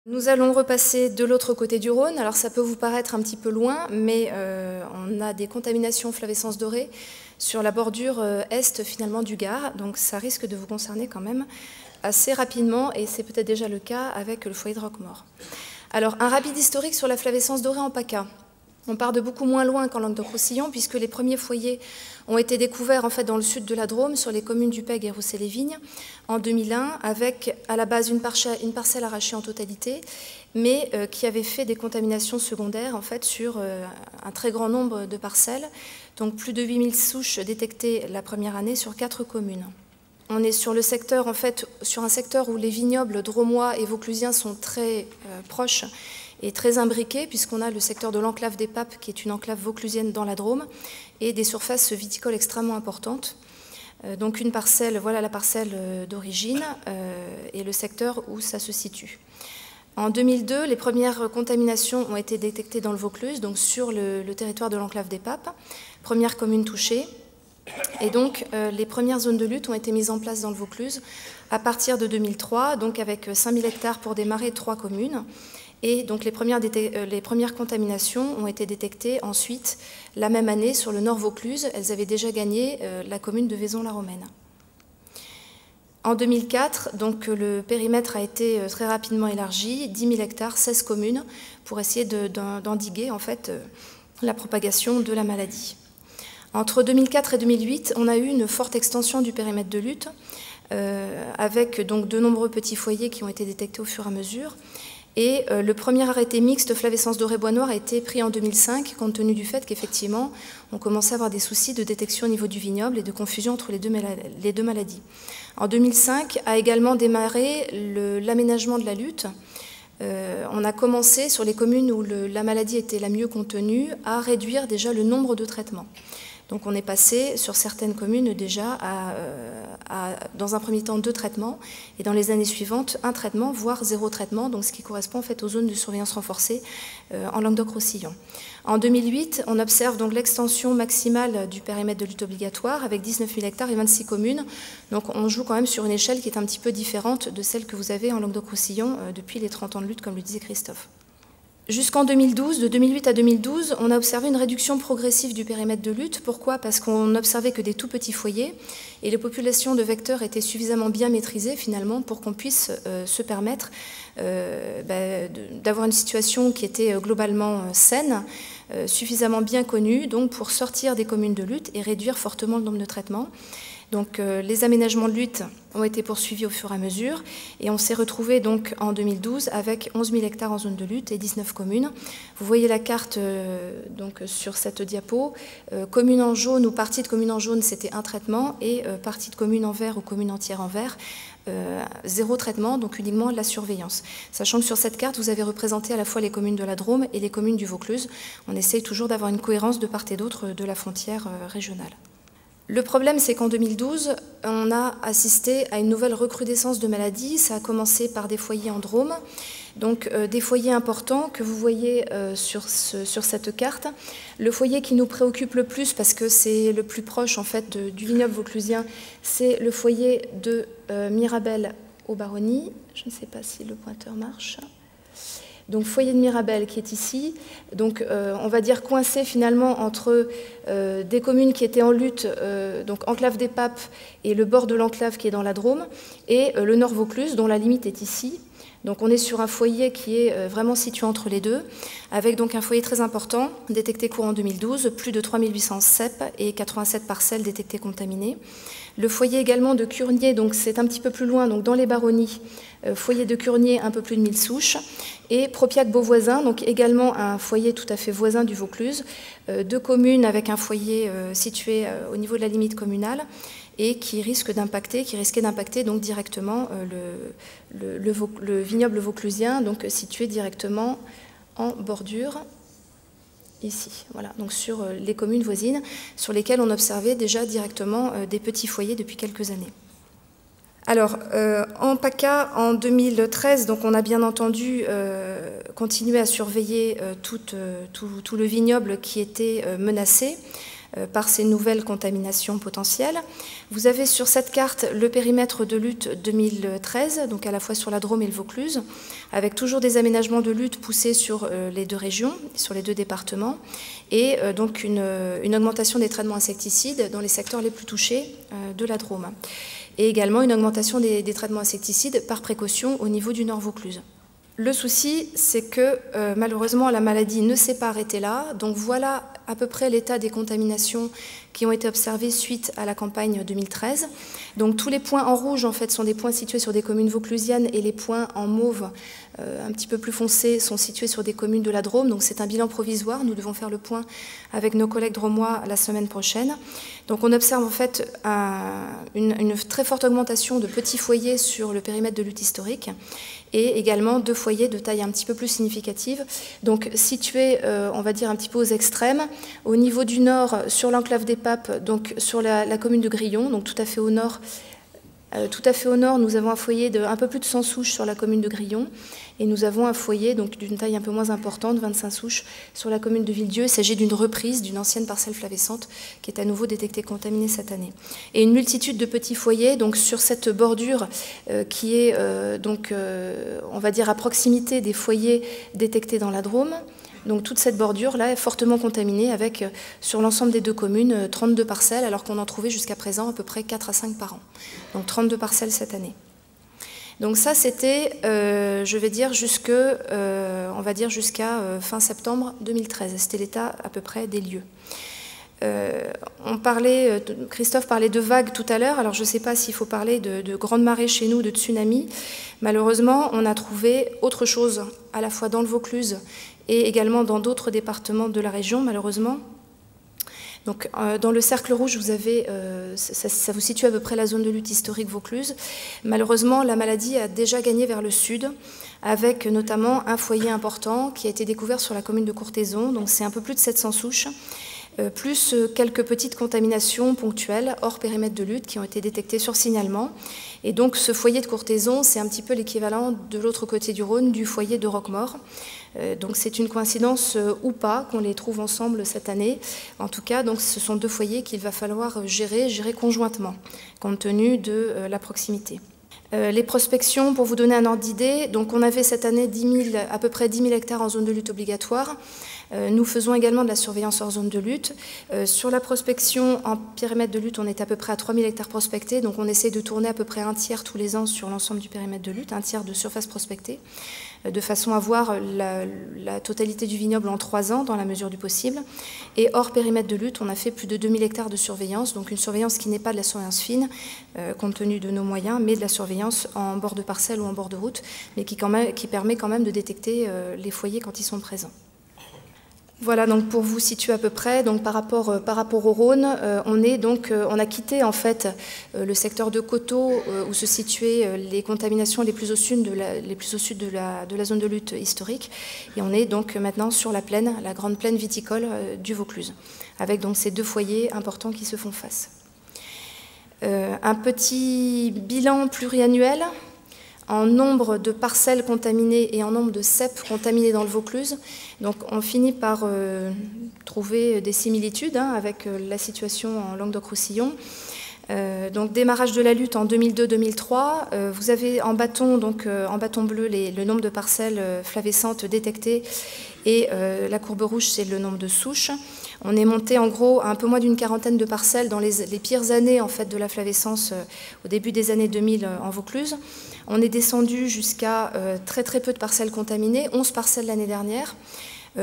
Nous allons repasser de l'autre côté du Rhône. Alors ça peut vous paraître un petit peu loin, mais on a des contaminations flavescence dorée sur la bordure est finalement du Gard, donc ça risque de vous concerner quand même assez rapidement, et c'est peut-être déjà le cas avec le foyer de Roquemaure. Alors un rapide historique sur la flavescence dorée en PACA. On part de beaucoup moins loin qu'en Languedoc-Roussillon, puisque les premiers foyers ont été découverts en fait dans le sud de la Drôme, sur les communes du Pègue et Roussé-les-Vignes, en 2001, avec à la base une parcelle arrachée en totalité, mais qui avait fait des contaminations secondaires en fait sur un très grand nombre de parcelles, donc plus de 8000 souches détectées la première année sur 4 communes. On est sur le secteur, en fait, sur un secteur où les vignobles drômois et vauclusiens sont très proches et très imbriqués, puisqu'on a le secteur de l'enclave des Papes, qui est une enclave vauclusienne dans la Drôme, et des surfaces viticoles extrêmement importantes. Donc une parcelle, voilà la parcelle d'origine et le secteur où ça se situe. En 2002, les premières contaminations ont été détectées dans le Vaucluse, donc sur le territoire de l'enclave des Papes, première commune touchée. Et donc les premières zones de lutte ont été mises en place dans le Vaucluse à partir de 2003, donc avec 5000 hectares pour démarrer 3 communes. Et donc les premières contaminations ont été détectées ensuite la même année sur le Nord Vaucluse. Elles avaient déjà gagné la commune de Vaison-la-Romaine. En 2004, donc, le périmètre a été très rapidement élargi, 10 000 hectares, 16 communes, pour essayer d'endiguer en fait, la propagation de la maladie. Entre 2004 et 2008, on a eu une forte extension du périmètre de lutte, avec donc, de nombreux petits foyers qui ont été détectés au fur et à mesure. Et le premier arrêté mixte flavescence dorée bois noir a été pris en 2005, compte tenu du fait qu'effectivement, on commençait à avoir des soucis de détection au niveau du vignoble et de confusion entre les deux maladies. En 2005 a également démarré l'aménagement de la lutte. On a commencé, sur les communes où la maladie était la mieux contenue, à réduire déjà le nombre de traitements. Donc on est passé sur certaines communes déjà dans un premier temps 2 traitements et dans les années suivantes 1 traitement, voire 0 traitement, donc ce qui correspond en fait aux zones de surveillance renforcée en Languedoc-Roussillon. En 2008, on observe donc l'extension maximale du périmètre de lutte obligatoire avec 19 000 hectares et 26 communes. Donc on joue quand même sur une échelle qui est un petit peu différente de celle que vous avez en Languedoc-Roussillon depuis les 30 ans de lutte, comme le disait Christophe. Jusqu'en 2012, de 2008 à 2012, on a observé une réduction progressive du périmètre de lutte. Pourquoi? Parce qu'on n'observait que des tout petits foyers et les populations de vecteurs étaient suffisamment bien maîtrisées finalement pour qu'on puisse se permettre d'avoir une situation qui était globalement saine, suffisamment bien connue, donc pour sortir des communes de lutte et réduire fortement le nombre de traitements. Donc les aménagements de lutte ont été poursuivis au fur et à mesure et on s'est retrouvé donc en 2012 avec 11 000 hectares en zone de lutte et 19 communes. Vous voyez la carte donc, sur cette diapo. Communes en jaune ou partie de communes en jaune, c'était 1 traitement et partie de communes en vert ou communes entières en vert, 0 traitement, donc uniquement la surveillance. Sachant que sur cette carte, vous avez représenté à la fois les communes de la Drôme et les communes du Vaucluse. On essaye toujours d'avoir une cohérence de part et d'autre de la frontière régionale. Le problème, c'est qu'en 2012, on a assisté à une nouvelle recrudescence de maladies. Ça a commencé par des foyers en Drôme, donc des foyers importants que vous voyez sur cette carte. Le foyer qui nous préoccupe le plus, parce que c'est le plus proche en fait, du vignoble vauclusien, c'est le foyer de Mirabel aux Baronnies. Je ne sais pas si le pointeur marche. Donc foyer de Mirabel qui est ici, donc on va dire coincé finalement entre des communes qui étaient en lutte, donc enclave des Papes et le bord de l'enclave qui est dans la Drôme, et le Nord Vaucluse dont la limite est ici. Donc on est sur un foyer qui est vraiment situé entre les deux, avec donc un foyer très important, détecté courant 2012, plus de 3800 cèpes et 87 parcelles détectées contaminées. Le foyer également de Curnier, donc c'est un petit peu plus loin, donc dans les Baronnies, foyer de Curnier, un peu plus de 1000 souches, et Propiac-Beauvoisin, donc également un foyer tout à fait voisin du Vaucluse, 2 communes avec un foyer situé au niveau de la limite communale, et qui risquait d'impacter donc directement le vignoble vauclusien, donc situé directement en bordure, ici, voilà, donc sur les communes voisines, sur lesquelles on observait déjà directement des petits foyers depuis quelques années. Alors, en PACA, en 2013, donc on a bien entendu continué à surveiller tout le vignoble qui était menacé. par ces nouvelles contaminations potentielles. Vous avez sur cette carte le périmètre de lutte 2013, donc à la fois sur la Drôme et le Vaucluse, avec toujours des aménagements de lutte poussés sur les deux régions, sur les deux départements, et donc une augmentation des traitements insecticides dans les secteurs les plus touchés de la Drôme. Et également une augmentation des traitements insecticides par précaution au niveau du Nord Vaucluse. Le souci, c'est que malheureusement la maladie ne s'est pas arrêtée là, donc voilà à peu près l'état des contaminations qui ont été observées suite à la campagne 2013. Donc tous les points en rouge en fait sont des points situés sur des communes vauclusiennes et les points en mauve un petit peu plus foncés sont situés sur des communes de la Drôme. Donc c'est un bilan provisoire, nous devons faire le point avec nos collègues drômois la semaine prochaine. Donc on observe en fait une très forte augmentation de petits foyers sur le périmètre de lutte historique et également 2 foyers de taille un petit peu plus significative, donc situés, on va dire, un petit peu aux extrêmes. Au niveau du nord, sur l'enclave des Papes, donc sur la commune de Grillon, donc tout à fait au nord. Nous avons un foyer de un peu plus de 100 souches sur la commune de Grillon et nous avons un foyer donc d'une taille un peu moins importante, 25 souches, sur la commune de Villedieu. Il s'agit d'une reprise d'une ancienne parcelle flavescente qui est à nouveau détectée contaminée cette année. Et une multitude de petits foyers donc sur cette bordure qui est on va dire à proximité des foyers détectés dans la Drôme. Donc toute cette bordure-là est fortement contaminée avec, sur l'ensemble des 2 communes, 32 parcelles, alors qu'on en trouvait jusqu'à présent à peu près 4 à 5 par an. Donc 32 parcelles cette année. Donc ça, c'était, je vais dire, on va dire jusqu'à fin septembre 2013. C'était l'état à peu près des lieux. Christophe parlait de vagues tout à l'heure, alors je ne sais pas s'il faut parler de grandes marées chez nous, de tsunamis. Malheureusement, on a trouvé autre chose, à la fois dans le Vaucluse et également dans d'autres départements de la région, malheureusement. Donc, dans le cercle rouge, vous avez, ça vous situe à peu près la zone de lutte historique Vaucluse. Malheureusement, la maladie a déjà gagné vers le sud, avec notamment un foyer important qui a été découvert sur la commune de Courthézon, donc c'est un peu plus de 700 souches, plus quelques petites contaminations ponctuelles hors périmètre de lutte qui ont été détectées sur signalement. Et donc ce foyer de Courthézon, c'est un petit peu l'équivalent de l'autre côté du Rhône du foyer de Roquemaure. Donc c'est une coïncidence ou pas qu'on les trouve ensemble cette année. En tout cas, donc, ce sont 2 foyers qu'il va falloir gérer conjointement, compte tenu de la proximité. Les prospections, pour vous donner un ordre d'idée, donc on avait cette année à peu près 10 000 hectares en zone de lutte obligatoire. Nous faisons également de la surveillance hors zone de lutte. Sur la prospection en périmètre de lutte, on est à peu près à 3 000 hectares prospectés, donc on essaie de tourner à peu près un tiers tous les ans sur l'ensemble du périmètre de lutte, un tiers de surface prospectée, de façon à voir la totalité du vignoble en 3 ans, dans la mesure du possible. Et hors périmètre de lutte, on a fait plus de 2 000 hectares de surveillance, donc une surveillance qui n'est pas de la surveillance fine, compte tenu de nos moyens, mais de la surveillance en bord de parcelle ou en bord de route, mais qui permet quand même de détecter les foyers quand ils sont présents. Voilà, donc pour vous situer à peu près, donc par rapport au Rhône, on a quitté en fait le secteur de Coteaux où se situaient les contaminations les plus au sud de la zone de lutte historique, et on est donc maintenant sur la plaine, la grande plaine viticole du Vaucluse, avec donc ces 2 foyers importants qui se font face. Un petit bilan pluriannuel en nombre de parcelles contaminées et en nombre de ceps contaminées dans le Vaucluse. Donc on finit par trouver des similitudes avec la situation en Languedoc-Roussillon. Donc démarrage de la lutte en 2002-2003. Vous avez en bâton bleu le nombre de parcelles flavescentes détectées et la courbe rouge, c'est le nombre de souches. On est monté en gros à un peu moins d'une quarantaine de parcelles dans les pires années en fait, de la flavescence au début des années 2000 en Vaucluse. On est descendu jusqu'à très peu de parcelles contaminées, 11 parcelles l'année dernière,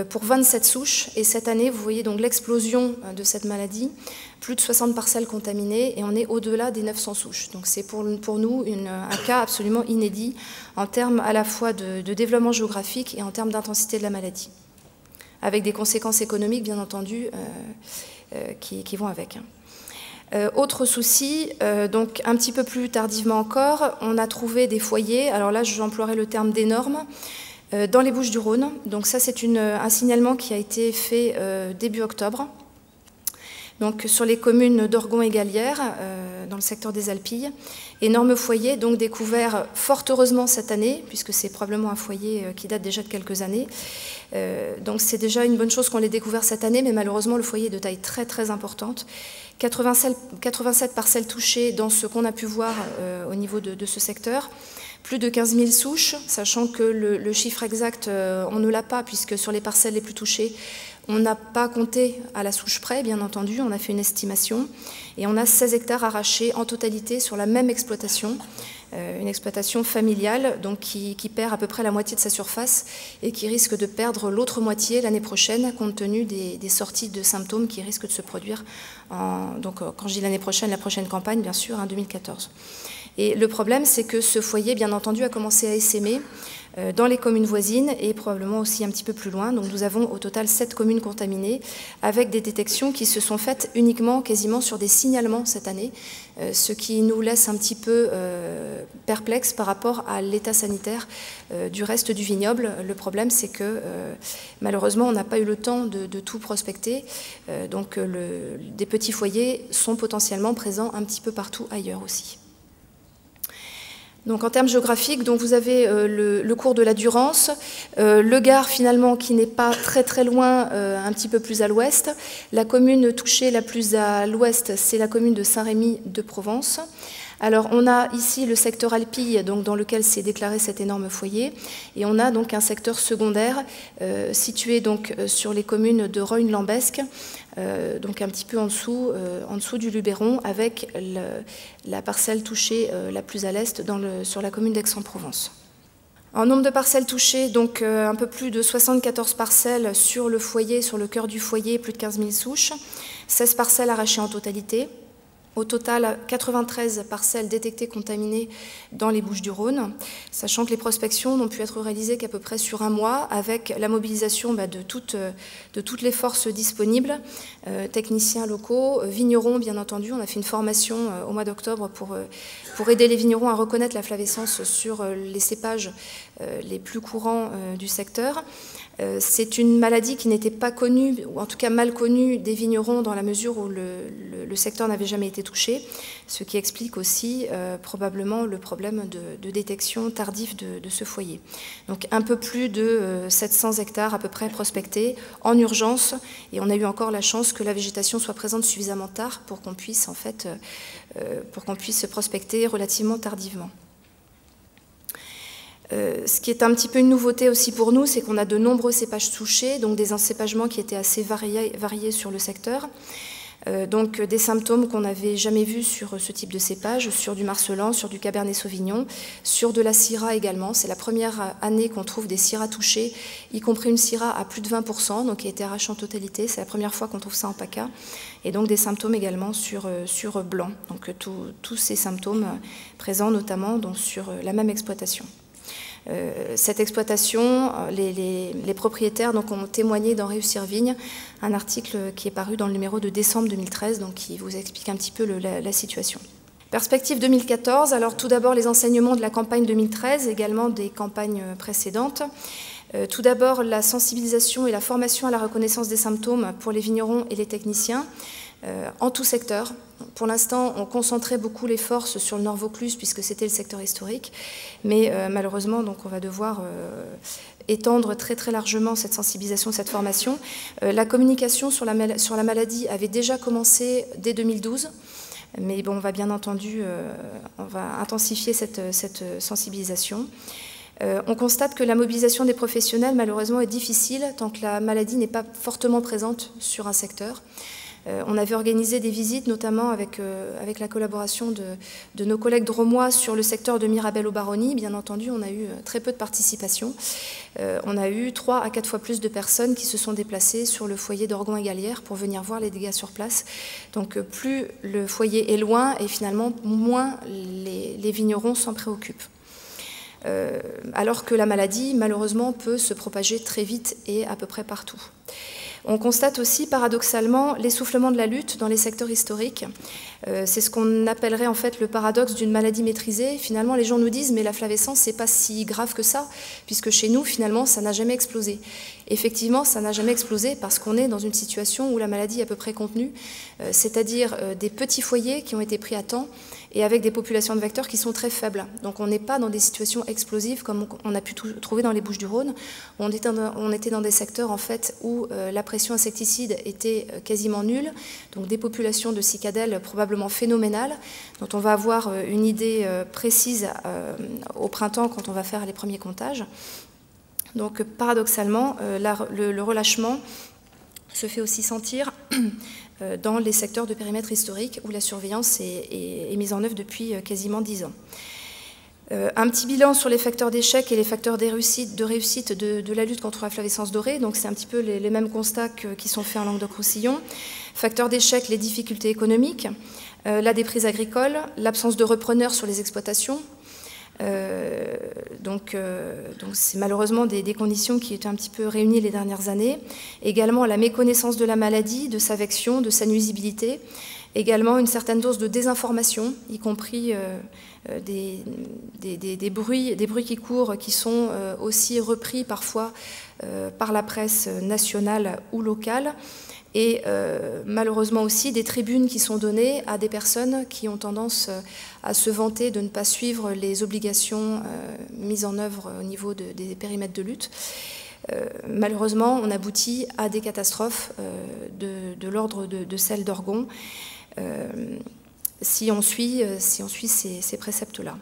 pour 27 souches. Et cette année, vous voyez donc l'explosion de cette maladie, plus de 60 parcelles contaminées, et on est au-delà des 900 souches. Donc c'est pour nous un cas absolument inédit en termes à la fois de développement géographique et en termes d'intensité de la maladie, avec des conséquences économiques, bien entendu, qui vont avec. Autre souci, donc un petit peu plus tardivement encore, on a trouvé des foyers, alors là j'emploierai le terme d'énormes, dans les Bouches-du-Rhône. Donc ça c'est un signalement qui a été fait début octobre, donc sur les communes d'Orgon et Gallières, dans le secteur des Alpilles. Énorme foyer, donc découvert fort heureusement cette année, puisque c'est probablement un foyer qui date déjà de quelques années. Donc c'est déjà une bonne chose qu'on l'ait découvert cette année, mais malheureusement le foyer est de taille très très importante. 87 parcelles touchées dans ce qu'on a pu voir au niveau de ce secteur. Plus de 15 000 souches, sachant que le chiffre exact, on ne l'a pas, puisque sur les parcelles les plus touchées, on n'a pas compté à la souche près, bien entendu, on a fait une estimation. Et on a 16 hectares arrachés en totalité sur la même exploitation, une exploitation familiale donc qui perd à peu près la moitié de sa surface et qui risque de perdre l'autre moitié l'année prochaine, compte tenu des sorties de symptômes qui risquent de se produire, donc quand je dis l'année prochaine, la prochaine campagne, bien sûr, en 2014. Et le problème, c'est que ce foyer, bien entendu, a commencé à essaimer dans les communes voisines et probablement aussi un petit peu plus loin. Donc nous avons au total 7 communes contaminées avec des détections qui se sont faites uniquement, quasiment sur des signalements cette année, ce qui nous laisse un petit peu perplexes par rapport à l'état sanitaire du reste du vignoble. Le problème, c'est que malheureusement, on n'a pas eu le temps de tout prospecter. Donc des petits foyers sont potentiellement présents un petit peu partout ailleurs aussi. Donc en termes géographiques, donc vous avez le cours de la Durance, le Gard finalement qui n'est pas très très loin, un petit peu plus à l'ouest. La commune touchée la plus à l'ouest, c'est la commune de Saint-Rémy de Provence. Alors on a ici le secteur Alpille, donc dans lequel s'est déclaré cet énorme foyer, et on a donc un secteur secondaire situé donc sur les communes de Rogne-Lambesque, donc un petit peu en dessous du Luberon, avec la parcelle touchée la plus à l'est sur la commune d'Aix-en-Provence. En nombre de parcelles touchées, donc un peu plus de 74 parcelles sur le foyer, sur le cœur du foyer, plus de 15 000 souches, 16 parcelles arrachées en totalité. Au total, 93 parcelles détectées contaminées dans les Bouches-du-Rhône, sachant que les prospections n'ont pu être réalisées qu'à peu près sur un mois, avec la mobilisation de toutes les forces disponibles, techniciens locaux, vignerons bien entendu. On a fait une formation au mois d'octobre pour aider les vignerons à reconnaître la flavescence sur les cépages les plus courants du secteur. C'est une maladie qui n'était pas connue, ou en tout cas mal connue des vignerons dans la mesure où le secteur n'avait jamais été touché, ce qui explique aussi probablement le problème de détection tardive de ce foyer. Donc un peu plus de 700 hectares à peu près prospectés en urgence, et on a eu encore la chance que la végétation soit présente suffisamment tard pour qu'on puisse prospecter relativement tardivement. Ce qui est un petit peu une nouveauté aussi pour nous, c'est qu'on a de nombreux cépages touchés, donc des encépagements qui étaient assez variés sur le secteur. Donc des symptômes qu'on n'avait jamais vus sur ce type de cépage, sur du marcelan, sur du cabernet sauvignon, sur de la syrah également. C'est la première année qu'on trouve des syrahs touchés, y compris une syrah à plus de 20%, donc qui a été arrachée en totalité. C'est la première fois qu'on trouve ça en PACA. Et donc des symptômes également sur blanc. Donc tous ces symptômes présents notamment donc, sur la même exploitation. Cette exploitation, les propriétaires donc, ont témoigné dans Réussir Vigne, un article qui est paru dans le numéro de décembre 2013, donc qui vous explique un petit peu la situation. Perspective 2014, alors tout d'abord les enseignements de la campagne 2013, également des campagnes précédentes. Tout d'abord la sensibilisation et la formation à la reconnaissance des symptômes pour les vignerons et les techniciens. En tout secteur. Pour l'instant, on concentrait beaucoup les forces sur le Nord Vaucluse puisque c'était le secteur historique, mais malheureusement, donc, on va devoir étendre très très largement cette sensibilisation, cette formation. La communication sur la maladie avait déjà commencé dès 2012, mais bon, on va bien entendu, on va intensifier cette sensibilisation. On constate que la mobilisation des professionnels, malheureusement, est difficile tant que la maladie n'est pas fortement présente sur un secteur. On avait organisé des visites, notamment avec la collaboration de nos collègues drômois sur le secteur de Mirabel-aux-Baronnies. Bien entendu, on a eu très peu de participation. On a eu 3 à 4 fois plus de personnes qui se sont déplacées sur le foyer d'Orgon et Gallières pour venir voir les dégâts sur place. Donc plus le foyer est loin et finalement moins les vignerons s'en préoccupent. Alors que la maladie, malheureusement, peut se propager très vite et à peu près partout. On constate aussi, paradoxalement, l'essoufflement de la lutte dans les secteurs historiques. C'est ce qu'on appellerait en fait le paradoxe d'une maladie maîtrisée. Finalement, les gens nous disent « mais la flavescence, c'est pas si grave que ça, puisque chez nous, finalement, ça n'a jamais explosé ». Effectivement, ça n'a jamais explosé parce qu'on est dans une situation où la maladie est à peu près contenue, c'est-à-dire des petits foyers qui ont été pris à temps et avec des populations de vecteurs qui sont très faibles. Donc on n'est pas dans des situations explosives comme on a pu trouver dans les Bouches-du-Rhône. On était dans des secteurs en fait où la pression insecticide était quasiment nulle, donc des populations de cicadelles probablement phénoménales, dont on va avoir une idée précise au printemps quand on va faire les premiers comptages. Donc paradoxalement, le relâchement se fait aussi sentir dans les secteurs de périmètre historique où la surveillance est mise en œuvre depuis quasiment 10 ans. Un petit bilan sur les facteurs d'échec et les facteurs de réussite de la lutte contre la flavescence dorée. Donc c'est un petit peu les mêmes constats qui sont faits en Languedoc-Roussillon. Facteurs d'échec, les difficultés économiques, la déprise agricole, l'absence de repreneurs sur les exploitations. Donc c'est malheureusement des conditions qui étaient un petit peu réunies les dernières années. Également la méconnaissance de la maladie, de sa vection, de sa nuisibilité. Également une certaine dose de désinformation, y compris des bruits qui courent, qui sont aussi repris parfois par la presse nationale ou locale. Et malheureusement aussi des tribunes qui sont données à des personnes qui ont tendance à se vanter de ne pas suivre les obligations mises en œuvre au niveau des périmètres de lutte. Malheureusement, on aboutit à des catastrophes de l'ordre de celle d'Orgon si on suit ces préceptes-là.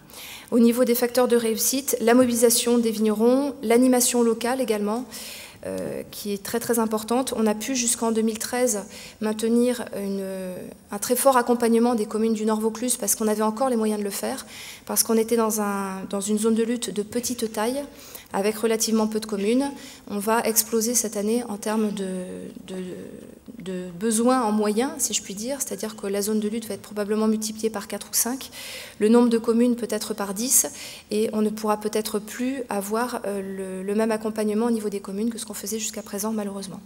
Au niveau des facteurs de réussite, la mobilisation des vignerons, l'animation locale également, qui est très très importante. On a pu jusqu'en 2013 maintenir un très fort accompagnement des communes du Nord-Vaucluse parce qu'on avait encore les moyens de le faire, parce qu'on était dans une zone de lutte de petite taille, avec relativement peu de communes. On va exploser cette année en termes de besoins en moyens, si je puis dire, c'est-à-dire que la zone de lutte va être probablement multipliée par 4 ou 5, le nombre de communes peut-être par 10, et on ne pourra peut-être plus avoir le même accompagnement au niveau des communes que ce qu'on faisait jusqu'à présent, malheureusement.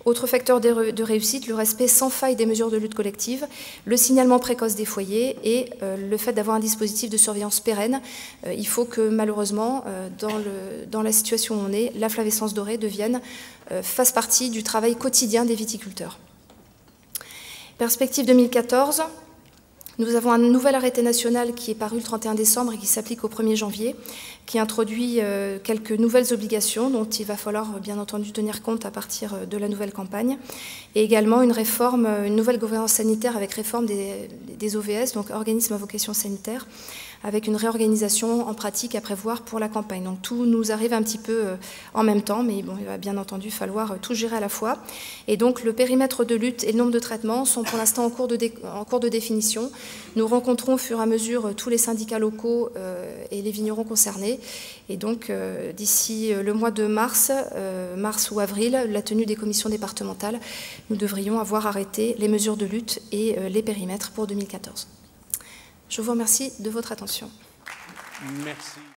Autre facteur de réussite, le respect sans faille des mesures de lutte collective, le signalement précoce des foyers et le fait d'avoir un dispositif de surveillance pérenne. Il faut que malheureusement, dans la situation où on est, la flavescence dorée fasse partie du travail quotidien des viticulteurs. Perspective 2014. Nous avons un nouvel arrêté national qui est paru le 31 décembre et qui s'applique au 1er janvier, qui introduit quelques nouvelles obligations dont il va falloir bien entendu tenir compte à partir de la nouvelle campagne, et également une nouvelle gouvernance sanitaire avec réforme des OVS, donc organismes à vocation sanitaire, avec une réorganisation en pratique à prévoir pour la campagne. Donc tout nous arrive un petit peu en même temps, mais bon, il va bien entendu falloir tout gérer à la fois. Et donc le périmètre de lutte et le nombre de traitements sont pour l'instant en cours de définition. Nous rencontrons au fur et à mesure tous les syndicats locaux et les vignerons concernés. Et donc d'ici le mois de mars ou avril, la tenue des commissions départementales, nous devrions avoir arrêté les mesures de lutte et les périmètres pour 2014. Je vous remercie de votre attention. Merci.